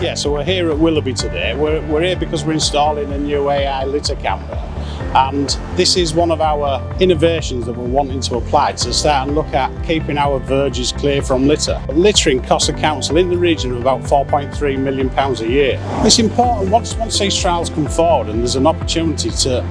Yeah, so we're here at Willerby today. We're here because we're installing a new AI litter camera, and this is one of our innovations that we're wanting to apply to start and look at keeping our verges clear from litter. Littering costs the council in the region of about £4.3 million a year. It's important once these trials come forward and there's an opportunity to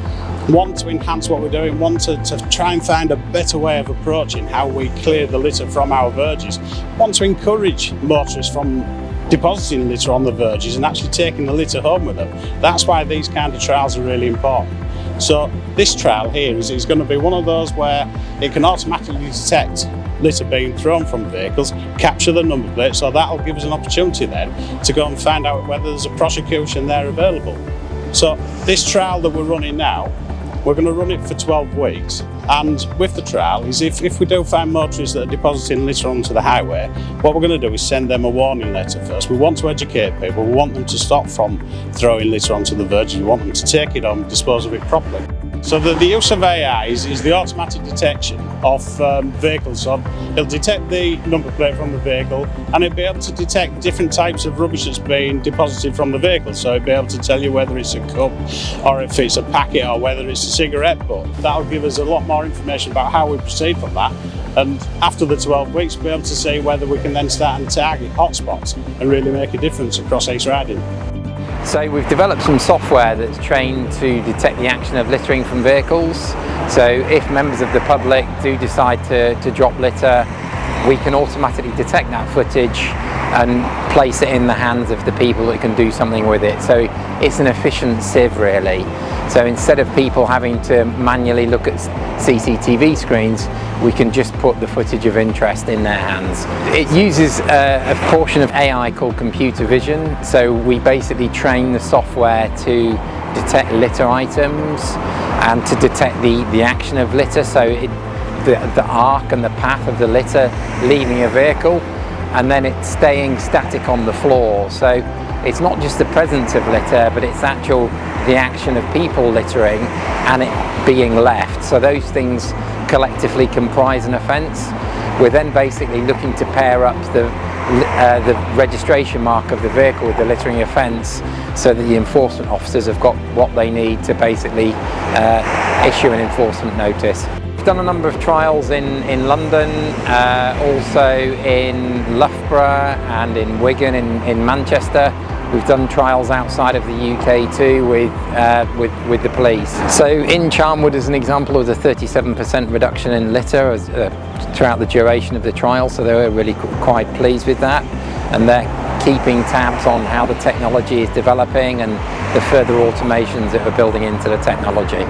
to enhance what we're doing, to try and find a better way of approaching how we clear the litter from our verges, want to encourage motorists from depositing litter on the verges and actually taking the litter home with them. That's why these kind of trials are really important. So this trial here is going to be one of those where it can automatically detect litter being thrown from vehicles, capture the number plate, so that'll give us an opportunity then to go and find out whether there's a prosecution there available. So this trial that we're running now, we're going to run it for 12 weeks. And with the trial is if we do find motorists that are depositing litter onto the highway, what we're going to do is send them a warning letter first. We want to educate people, we want them to stop from throwing litter onto the verges, we want them to take it home and dispose of it properly. So the use of AI is the automatic detection of vehicles. So it'll detect the number plate from the vehicle and it'll be able to detect different types of rubbish that's being deposited from the vehicle. So it'll be able to tell you whether it's a cup or if it's a packet or whether it's a cigarette butt. That'll give us a lot more information about how we proceed from that. And after the 12 weeks, we'll be able to see whether we can then start and target hotspots and really make a difference across East Riding. So we've developed some software that's trained to detect the action of littering from vehicles. So if members of the public do decide to drop litter, we can automatically detect that footage and place it in the hands of the people that can do something with it. So it's an efficient sieve really. So instead of people having to manually look at CCTV screens, we can just put the footage of interest in their hands. It uses a portion of AI called computer vision. So we basically train the software to detect litter items and to detect the action of litter. So the arc and the path of the litter leaving a vehicle, and then it's staying static on the floor. So it's not just the presence of litter, but it's the action of people littering and it being left. So those things collectively comprise an offence. We're then basically looking to pair up the registration mark of the vehicle with the littering offence so that the enforcement officers have got what they need to basically issue an enforcement notice. We've done a number of trials in London, also in Loughborough and in Wigan in Manchester. We've done trials outside of the UK too with the police. So in Charnwood, as an example, there was a 37% reduction in litter throughout the duration of the trial, so they were really quite pleased with that. And they're keeping tabs on how the technology is developing and the further automations that we're building into the technology.